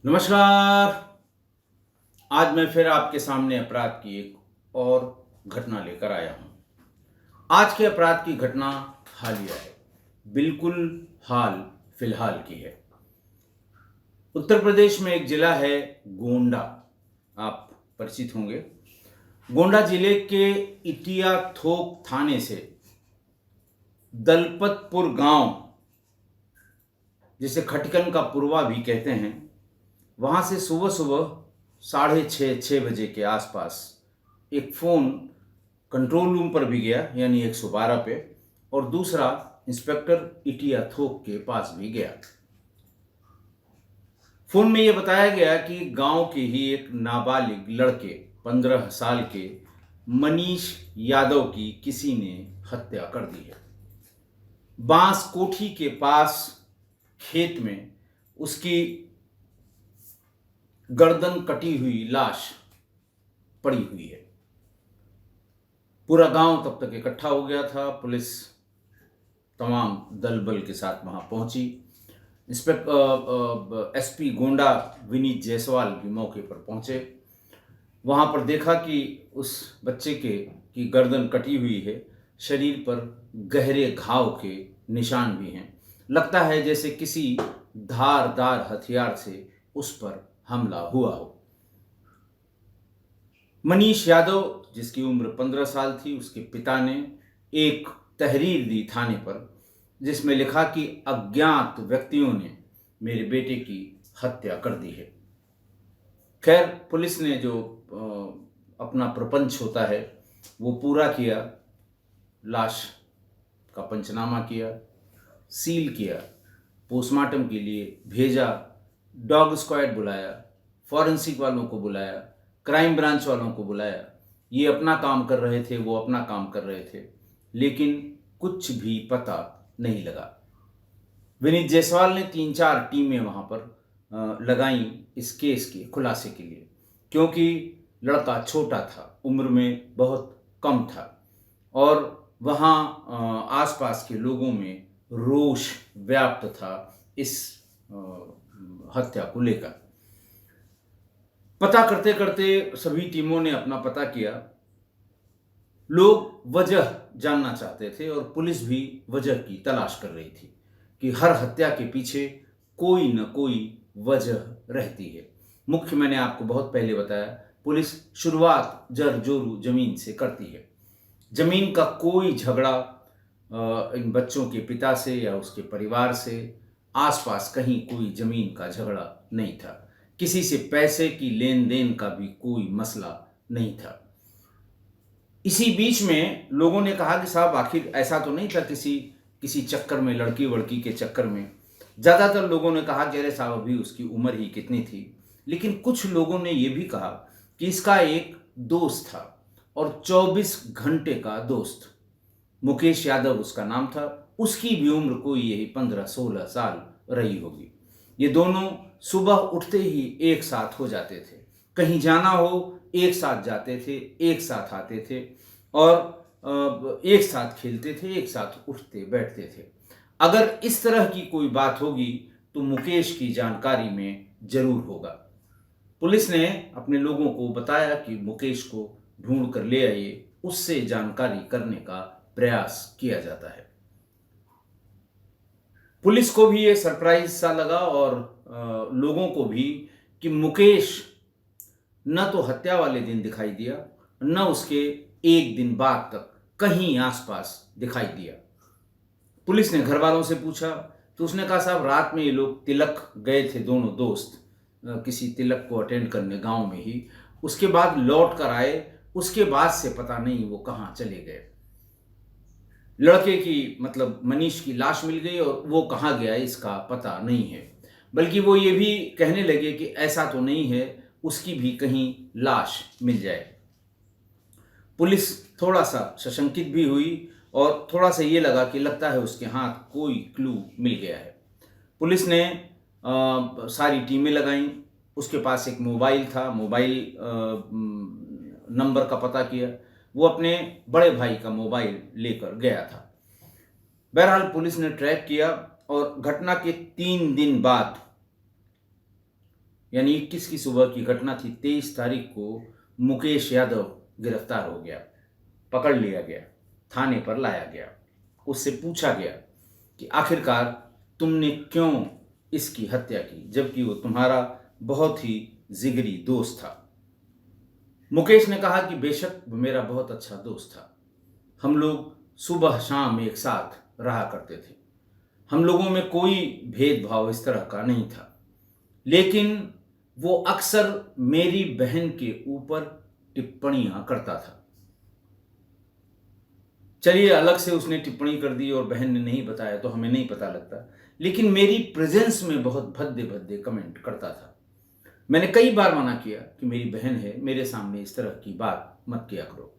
नमस्कार। आज मैं फिर आपके सामने अपराध की एक और घटना लेकर आया हूं। आज के अपराध की घटना हालिया है, बिल्कुल हाल फिलहाल की है। उत्तर प्रदेश में एक जिला है गोंडा, आप परिचित होंगे। गोंडा जिले के इटिया थोक थाने से दलपतपुर गांव, जिसे खटकन का पुरवा भी कहते हैं, वहाँ से सुबह सुबह 6:30 बजे के आसपास एक फ़ोन कंट्रोल रूम पर भी गया, यानी 112 पे, और दूसरा इंस्पेक्टर इटिया थोक के पास भी गया। फ़ोन में यह बताया गया कि गांव के ही एक नाबालिग लड़के 15 साल के मनीष यादव की किसी ने हत्या कर दी है। बांस कोठी के पास खेत में उसकी गर्दन कटी हुई लाश पड़ी हुई है। पूरा गांव तब तक इकट्ठा हो गया था। पुलिस तमाम दल बल के साथ वहां पहुंची। एसपी गोंडा विनीत जायसवाल भी मौके पर पहुंचे। वहां पर देखा कि उस बच्चे की गर्दन कटी हुई है, शरीर पर गहरे घाव के निशान भी हैं। लगता है जैसे किसी धारदार हथियार से उस पर हमला हुआ हो। मनीष यादव, जिसकी उम्र 15 साल थी, उसके पिता ने एक तहरीर दी थाने पर, जिसमें लिखा कि अज्ञात व्यक्तियों ने मेरे बेटे की हत्या कर दी है। खैर, पुलिस ने जो अपना प्रपंच होता है वो पूरा किया। लाश का पंचनामा किया, सील किया, पोस्टमार्टम के लिए भेजा, डॉग स्क्वाड बुलाया, फॉरेंसिक वालों को बुलाया, क्राइम ब्रांच वालों को बुलाया। ये अपना काम कर रहे थे, वो अपना काम कर रहे थे, लेकिन कुछ भी पता नहीं लगा। विनीत जायसवाल ने 3-4 टीमें वहाँ पर लगाई इस केस के खुलासे के लिए, क्योंकि लड़का छोटा था, उम्र में बहुत कम था, और वहाँ आसपास के लोगों में रोष व्याप्त था इस हत्या को लेकर। पता करते करते सभी टीमों ने अपना पता किया। लोग वजह जानना चाहते थे और पुलिस भी वजह की तलाश कर रही थी कि हर हत्या के पीछे कोई न कोई वजह रहती है। मुख्य मैंने आपको बहुत पहले बताया, पुलिस शुरुआत जर जोरू जमीन से करती है। जमीन का कोई झगड़ा इन बच्चों के पिता से या उसके परिवार से, आसपास कहीं कोई जमीन का झगड़ा नहीं था। किसी से पैसे की लेन देन का भी कोई मसला नहीं था। इसी बीच में लोगों ने कहा कि साहब, आखिर ऐसा तो नहीं था किसी चक्कर में, लड़की वड़की के चक्कर में। ज़्यादातर लोगों ने कहा कि अरे साहब, अभी उसकी उम्र ही कितनी थी। लेकिन कुछ लोगों ने यह भी कहा कि इसका एक दोस्त था, और 24 घंटे का दोस्त, मुकेश यादव उसका नाम था। उसकी भी उम्र कोई यही 15-16 साल रही होगी। ये दोनों सुबह उठते ही एक साथ हो जाते थे, कहीं जाना हो एक साथ जाते थे, एक साथ आते थे, और एक साथ खेलते थे, एक साथ उठते बैठते थे। अगर इस तरह की कोई बात होगी तो मुकेश की जानकारी में जरूर होगा। पुलिस ने अपने लोगों को बताया कि मुकेश को ढूंढ कर ले आइए, उससे जानकारी करने का प्रयास किया जाता है। पुलिस को भी ये सरप्राइज सा लगा, और लोगों को भी, कि मुकेश न तो हत्या वाले दिन दिखाई दिया, न उसके एक दिन बाद तक कहीं आसपास दिखाई दिया। पुलिस ने घर वालों से पूछा तो उसने कहा, साहब, रात में ये लोग तिलक गए थे, दोनों दोस्त किसी तिलक को अटेंड करने गांव में ही। उसके बाद लौट कर आए, उसके बाद से पता नहीं वो कहाँ चले गए। लड़के की, मतलब मनीष की लाश मिल गई, और वो कहाँ गया इसका पता नहीं है। बल्कि वो ये भी कहने लगे कि ऐसा तो नहीं है, उसकी भी कहीं लाश मिल जाए। पुलिस थोड़ा सा सशंकित भी हुई, और थोड़ा सा ये लगा कि लगता है उसके हाथ कोई क्लू मिल गया है। पुलिस ने सारी टीमें लगाईं। उसके पास एक मोबाइल था, मोबाइल नंबर का पता किया। वो अपने बड़े भाई का मोबाइल लेकर गया था। बहरहाल पुलिस ने ट्रैक किया, और घटना के 3 दिन बाद, यानी 21 की सुबह की घटना थी। 23 तारीख को मुकेश यादव गिरफ्तार हो गया, पकड़ लिया गया, थाने पर लाया गया। उससे पूछा गया कि आखिरकार तुमने क्यों इसकी हत्या की, जबकि वो तुम्हारा बहुत ही जिगरी दोस्त था। मुकेश ने कहा कि बेशक वो मेरा बहुत अच्छा दोस्त था, हम लोग सुबह शाम एक साथ रहा करते थे, हम लोगों में कोई भेदभाव इस तरह का नहीं था, लेकिन वो अक्सर मेरी बहन के ऊपर टिप्पणियां करता था। चलिए, अलग से उसने टिप्पणी कर दी और बहन ने नहीं बताया तो हमें नहीं पता लगता, लेकिन मेरी प्रेजेंस में बहुत भद्दे भद्दे कमेंट करता था। मैंने कई बार मना किया कि मेरी बहन है, मेरे सामने इस तरह की बात मत किया करो।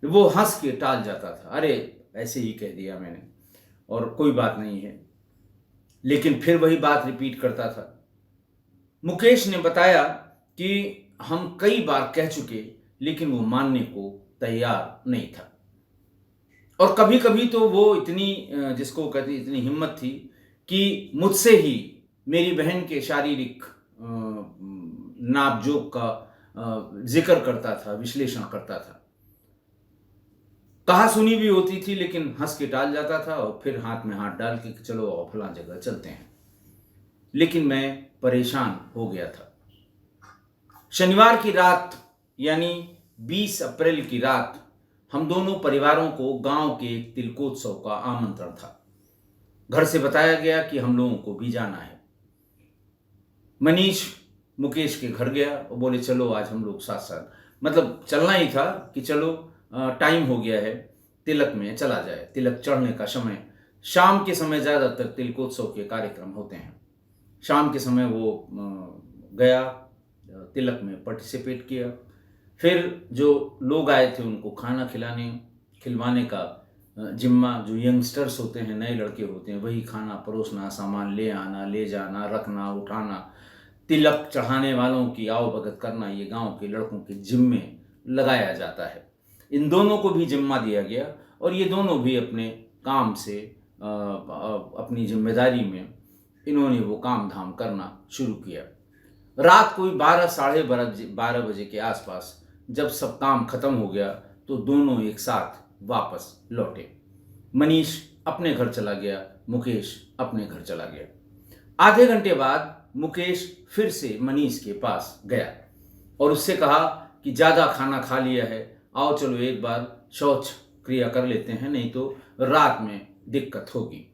वो हंस के टाल जाता था, अरे ऐसे ही कह दिया मैंने और कोई बात नहीं है, लेकिन फिर वही बात रिपीट करता था। मुकेश ने बताया कि हम कई बार कह चुके, लेकिन वो मानने को तैयार नहीं था। और कभी कभी तो वो इतनी जिसको कहते इतनी हिम्मत थी कि मुझसे ही मेरी बहन के शारीरिक नापजोक का जिक्र करता था, विश्लेषण करता था। कहा सुनी भी होती थी, लेकिन हंस के टाल जाता था और फिर हाथ में हाथ डाल के चलो और फलां जगह चलते हैं। लेकिन मैं परेशान हो गया था। शनिवार की रात यानी 20 अप्रैल की रात हम दोनों परिवारों को गांव के एक तिलकोत्सव का आमंत्रण था। घर से बताया गया कि हम लोगों को भी जाना है। मनीष मुकेश के घर गया और बोले चलो आज हम लोग साथ साथ, मतलब चलना ही था कि चलो टाइम हो गया है, तिलक में चला जाए, तिलक चढ़ने का समय। शाम के समय ज़्यादातर तिलकोत्सव के कार्यक्रम होते हैं। शाम के समय वो गया, तिलक में पार्टिसिपेट किया। फिर जो लोग आए थे उनको खाना खिलवाने का जिम्मा, जो यंगस्टर्स होते हैं, नए लड़के होते हैं, वही खाना परोसना, सामान ले आना, ले जाना, रखना, उठाना, तिलक चढ़ाने वालों की आओ भगत करना, ये गांव के लड़कों के जिम्मे लगाया जाता है। इन दोनों को भी जिम्मा दिया गया और ये दोनों भी अपने काम से अपनी जिम्मेदारी में इन्होंने वो काम धाम करना शुरू किया। रात कोई 12 साढ़े 12 बजे के आसपास जब सब काम खत्म हो गया तो दोनों एक साथ वापस लौटे। मनीष अपने घर चला गया, मुकेश अपने घर चला गया। आधे घंटे बाद मुकेश फिर से मनीष के पास गया और उससे कहा कि ज़्यादा खाना खा लिया है, आओ चलो एक बार शौच क्रिया कर लेते हैं, नहीं तो रात में दिक्कत होगी।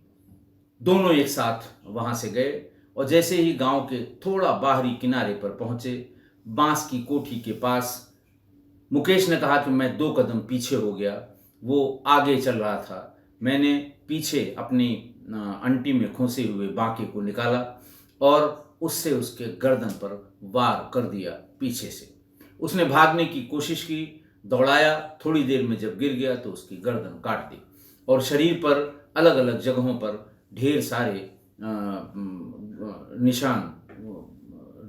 दोनों एक साथ वहाँ से गए और जैसे ही गांव के थोड़ा बाहरी किनारे पर पहुँचे, बांस की कोठी के पास, मुकेश ने कहा कि मैं 2 कदम पीछे हो गया। वो आगे चल रहा था, मैंने पीछे अपनी अंटी में खोसे हुए बांके को निकाला और उससे उसके गर्दन पर वार कर दिया पीछे से। उसने भागने की कोशिश की, दौड़ाया, थोड़ी देर में जब गिर गया तो उसकी गर्दन काट दी और शरीर पर अलग अलग जगहों पर ढेर सारे निशान,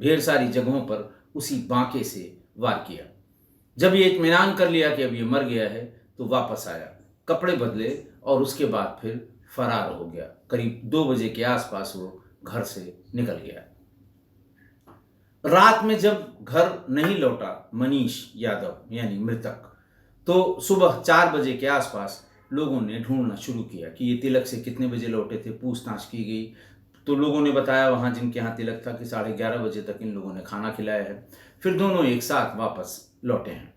ढेर सारी जगहों पर उसी बांके से वार किया। जब ये इत्मीनान कर लिया कि अब ये मर गया है तो वापस आया, कपड़े बदले और उसके बाद फिर फरार हो गया। करीब 2 बजे के आसपास वो घर से निकल गया। रात में जब घर नहीं लौटा मनीष यादव यानी मृतक, तो सुबह 4 बजे के आसपास लोगों ने ढूंढना शुरू किया कि ये तिलक से कितने बजे लौटे थे। पूछताछ की गई तो लोगों ने बताया वहाँ जिनके यहाँ तिलक था कि 11:30 बजे तक इन लोगों ने खाना खिलाया है। फिर दोनों एक साथ वापस लौटे हैं।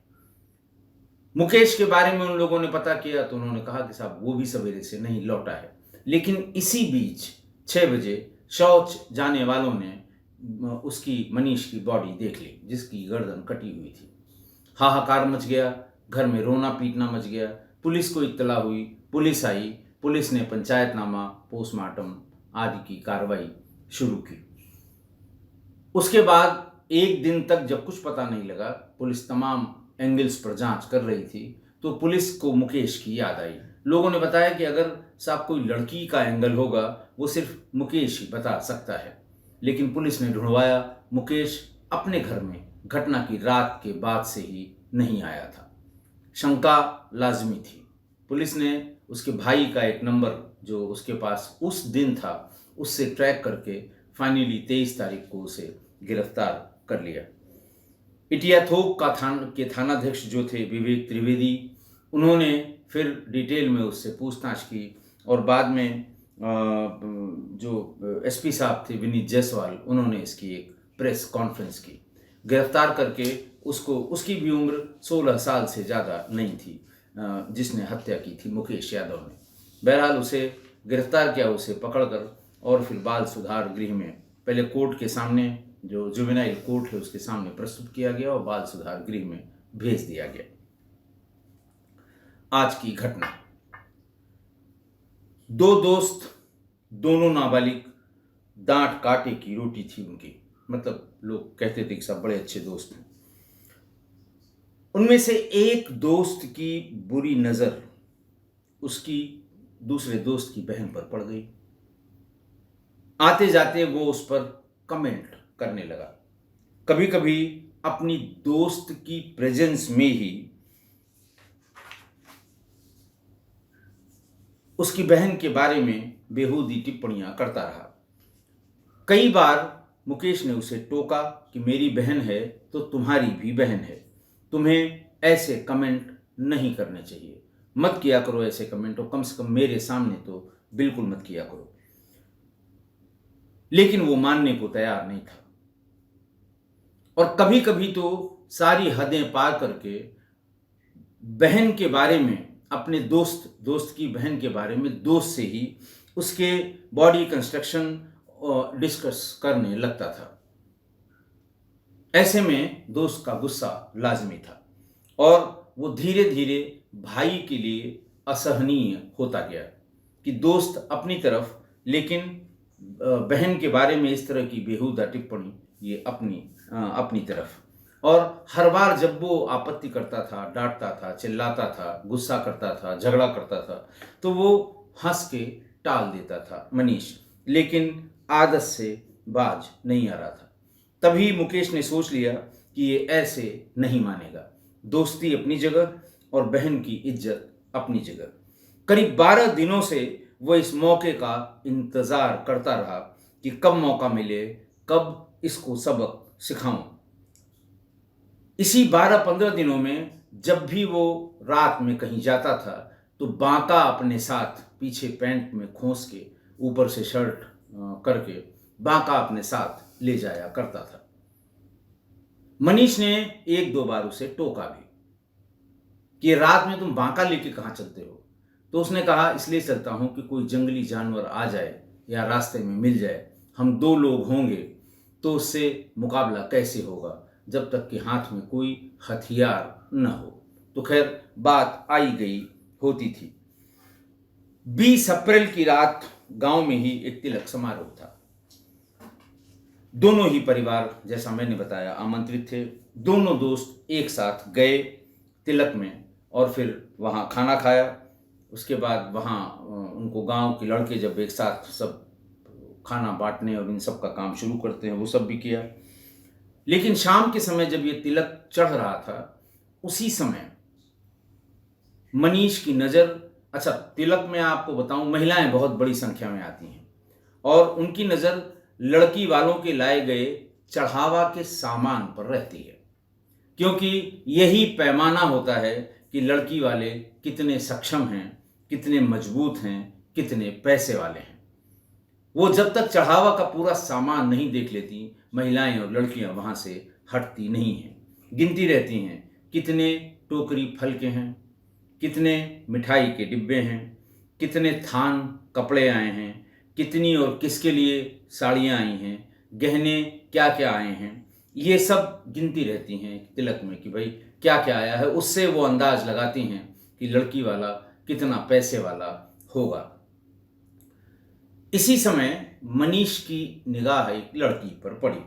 मुकेश के बारे में उन लोगों ने पता किया तो उन्होंने कहा कि साहब वो भी सवेरे से नहीं लौटा है। लेकिन इसी बीच 6 बजे शौच जाने वालों ने उसकी मनीष की बॉडी देख ली, जिसकी गर्दन कटी हुई थी। हाहाकार मच गया, घर में रोना पीटना मच गया। पुलिस को इत्तला हुई, पुलिस आई, पुलिस ने पंचायतनामा, पोस्टमार्टम आदि की कार्रवाई शुरू की। उसके बाद एक दिन तक जब कुछ पता नहीं लगा, पुलिस तमाम एंगल्स पर जांच कर रही थी, तो पुलिस को मुकेश की याद आई। लोगों ने बताया कि अगर साहब कोई लड़की का एंगल होगा वो सिर्फ मुकेश ही बता सकता है। लेकिन पुलिस ने ढूंढवाया, मुकेश अपने घर में घटना की रात के बाद से ही नहीं आया था। शंका लाजमी थी। पुलिस ने उसके भाई का एक नंबर जो उसके पास उस दिन था उससे ट्रैक करके फाइनली 23 तारीख को उसे गिरफ्तार कर लिया। इटियाथोक के थानाध्यक्ष जो थे विवेक त्रिवेदी, उन्होंने फिर डिटेल में उससे पूछताछ की और बाद में जो एसपी साहब थे विनीत जायसवाल, उन्होंने इसकी एक प्रेस कॉन्फ्रेंस की। गिरफ्तार करके उसकी भी उम्र 16 साल से ज़्यादा नहीं थी, जिसने हत्या की थी मुकेश यादव ने। बहरहाल उसे गिरफ्तार किया, उसे पकड़कर और फिर बाल सुधार गृह में पहले कोर्ट के सामने, जो जुवेनाइल कोर्ट है उसके सामने प्रस्तुत किया गया और बाल सुधार गृह में भेज दिया गया। आज की घटना, दो दोस्त, दोनों नाबालिग, दांत काटे की रोटी थी उनकी, मतलब लोग कहते थे कि सब बड़े अच्छे दोस्त हैं। उनमें से एक दोस्त की बुरी नजर उसकी दूसरे दोस्त की बहन पर पड़ गई। आते जाते वो उस पर कमेंट करने लगा। कभी कभी अपनी दोस्त की प्रेजेंस में ही उसकी बहन के बारे में बेहूदी टिप्पणियां करता रहा। कई बार मुकेश ने उसे टोका कि मेरी बहन है तो तुम्हारी भी बहन है, तुम्हें ऐसे कमेंट नहीं करने चाहिए, मत किया करो ऐसे कमेंट, और कम से कम मेरे सामने तो बिल्कुल मत किया करो। लेकिन वो मानने को तैयार नहीं था और कभी कभी तो सारी हदें पार करके बहन के बारे में, अपने दोस्त की बहन के बारे में दोस्त से ही उसके बॉडी कंस्ट्रक्शन डिस्कस करने लगता था। ऐसे में दोस्त का गुस्सा लाजमी था और वो धीरे धीरे भाई के लिए असहनीय होता गया कि दोस्त अपनी तरफ, लेकिन बहन के बारे में इस तरह की बेहुदा टिप्पणी ये अपनी तरफ। और हर बार जब वो आपत्ति करता था, डांटता था, चिल्लाता था, गुस्सा करता था, झगड़ा करता था, तो वो हंस के टाल देता था मनीष, लेकिन आदत से बाज नहीं आ रहा था। तभी मुकेश ने सोच लिया कि ये ऐसे नहीं मानेगा, दोस्ती अपनी जगह और बहन की इज्जत अपनी जगह। करीब 12 दिनों से वो इस मौके का इंतजार करता रहा कि कब मौका मिले, कब इसको सबक सिखाऊं। इसी 12-15 दिनों में जब भी वो रात में कहीं जाता था तो बांका अपने साथ पीछे पैंट में खोस के, ऊपर से शर्ट करके बांका अपने साथ ले जाया करता था। मनीष ने 1-2 बार उसे टोका भी कि रात में तुम बांका लेके कहाँ चलते हो। तो उसने कहा इसलिए चलता हूं कि कोई जंगली जानवर आ जाए या रास्ते में मिल जाए, हम 2 लोग होंगे तो उससे मुकाबला कैसे होगा जब तक कि हाथ में कोई हथियार न हो। तो खैर बात आई गई होती थी। 20 अप्रैल की रात गांव में ही एक तिलक समारोह था। दोनों ही परिवार, जैसा मैंने बताया, आमंत्रित थे। दोनों दोस्त एक साथ गए तिलक में और फिर वहाँ खाना खाया। उसके बाद वहाँ उनको गांव के लड़के जब एक साथ सब खाना बांटने और इन सब का काम शुरू करते हैं, वो सब भी किया। लेकिन शाम के समय जब ये तिलक चढ़ रहा था, उसी समय मनीष की नज़र, अच्छा तिलक में आपको बताऊं महिलाएं बहुत बड़ी संख्या में आती हैं और उनकी नज़र लड़की वालों के लाए गए चढ़ावा के सामान पर रहती है, क्योंकि यही पैमाना होता है कि लड़की वाले कितने सक्षम हैं, कितने मजबूत हैं, कितने पैसे वाले हैं। वो जब तक चढ़ावा का पूरा सामान नहीं देख लेती, महिलाएं और लड़कियां वहां से हटती नहीं हैं। गिनती रहती हैं कितने टोकरी फल के हैं, कितने मिठाई के डिब्बे हैं, कितने थान कपड़े आए हैं, कितनी और किसके लिए साड़ियाँ आई हैं, गहने क्या क्या आए हैं। ये सब गिनती रहती हैं तिलक में कि भाई क्या क्या आया है। उससे वो अंदाज लगाती हैं कि लड़की वाला कितना पैसे वाला होगा। इसी समय मनीष की निगाह एक लड़की पर पड़ी।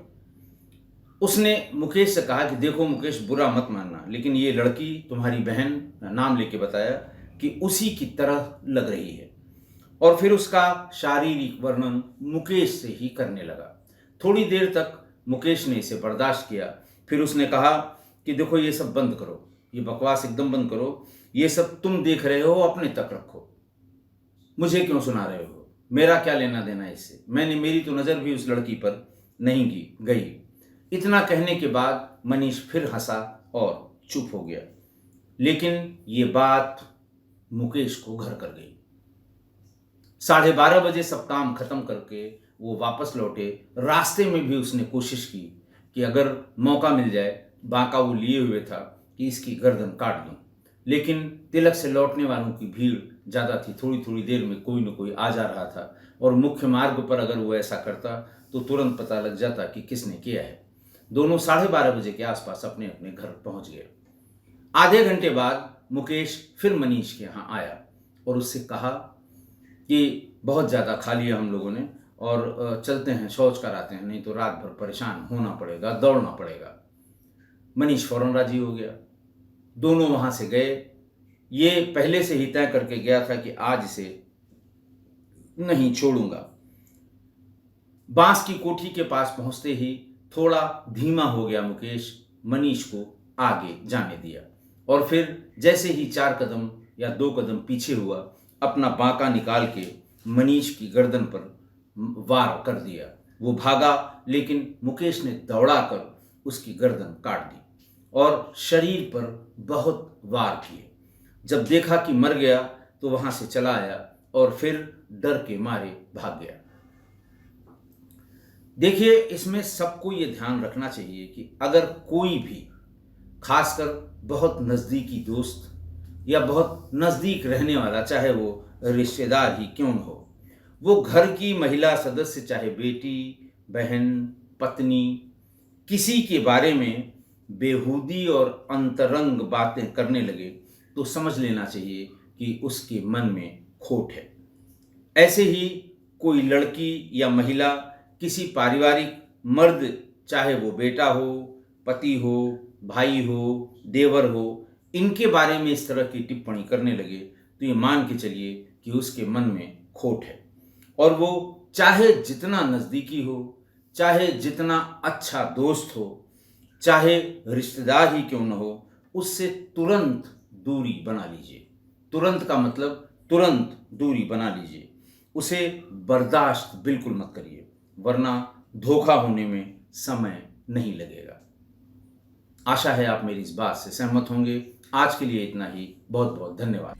उसने मुकेश से कहा कि देखो मुकेश, बुरा मत मानना, लेकिन ये लड़की तुम्हारी बहन, नाम लेके बताया, कि उसी की तरह लग रही है। और फिर उसका शारीरिक वर्णन मुकेश से ही करने लगा। थोड़ी देर तक मुकेश ने इसे बर्दाश्त किया। फिर उसने कहा कि देखो ये सब बंद करो, ये बकवास एकदम बंद करो, ये सब तुम देख रहे हो अपने तक रखो, मुझे क्यों सुना रहे हो, मेरा क्या लेना देना इससे। मेरी तो नज़र भी उस लड़की पर नहीं गई। इतना कहने के बाद मनीष फिर हंसा और चुप हो गया। लेकिन ये बात मुकेश को घर कर गई। 12:30 बजे सब काम खत्म करके वो वापस लौटे। रास्ते में भी उसने कोशिश की कि अगर मौका मिल जाए, बांका वो लिए हुए था, कि इसकी गर्दन काट दूं। लेकिन तिलक से लौटने वालों की भीड़ ज़्यादा थी। थोड़ी थोड़ी देर में कोई न कोई आ जा रहा था और मुख्य मार्ग पर अगर वो ऐसा करता तो तुरंत पता लग जाता कि किसने किया है। दोनों 12:30 बजे के आसपास अपने अपने घर पहुंच गए। आधे घंटे बाद मुकेश फिर मनीष के यहाँ आया और उससे कहा कि बहुत ज़्यादा खा लिया हम लोगों ने और चलते हैं, शौच कराते हैं, नहीं तो रात भर परेशान होना पड़ेगा, दौड़ना पड़ेगा। मनीष फौरन राजी हो गया। दोनों वहाँ से गए। ये पहले से ही तय करके गया था कि आज इसे नहीं छोड़ूंगा। बांस की कोठी के पास पहुंचते ही थोड़ा धीमा हो गया मुकेश, मनीष को आगे जाने दिया और फिर जैसे ही 4 कदम या 2 कदम पीछे हुआ, अपना बांका निकाल के मनीष की गर्दन पर वार कर दिया। वो भागा, लेकिन मुकेश ने दौड़ाकर उसकी गर्दन काट दी और शरीर पर बहुत वार किए। जब देखा कि मर गया तो वहां से चला आया और फिर डर के मारे भाग गया। देखिए, इसमें सबको ये ध्यान रखना चाहिए कि अगर कोई भी, खासकर बहुत नज़दीकी दोस्त या बहुत नज़दीक रहने वाला, चाहे वो रिश्तेदार ही क्यों न हो, वो घर की महिला सदस्य, चाहे बेटी, बहन, पत्नी, किसी के बारे में बेहूदी और अंतरंग बातें करने लगे तो समझ लेना चाहिए कि उसके मन में खोट है। ऐसे ही कोई लड़की या महिला किसी पारिवारिक मर्द, चाहे वो बेटा हो, पति हो, भाई हो, देवर हो, इनके बारे में इस तरह की टिप्पणी करने लगे तो ये मान के चलिए कि उसके मन में खोट है और वो चाहे जितना नज़दीकी हो, चाहे जितना अच्छा दोस्त हो, चाहे रिश्तेदार ही क्यों न हो, उससे तुरंत दूरी बना लीजिए। तुरंत का मतलब तुरंत दूरी बना लीजिए। उसे बर्दाश्त बिल्कुल मत करिए, वरना धोखा होने में समय नहीं लगेगा। आशा है आप मेरी इस बात से सहमत होंगे। आज के लिए इतना ही। बहुत बहुत धन्यवाद।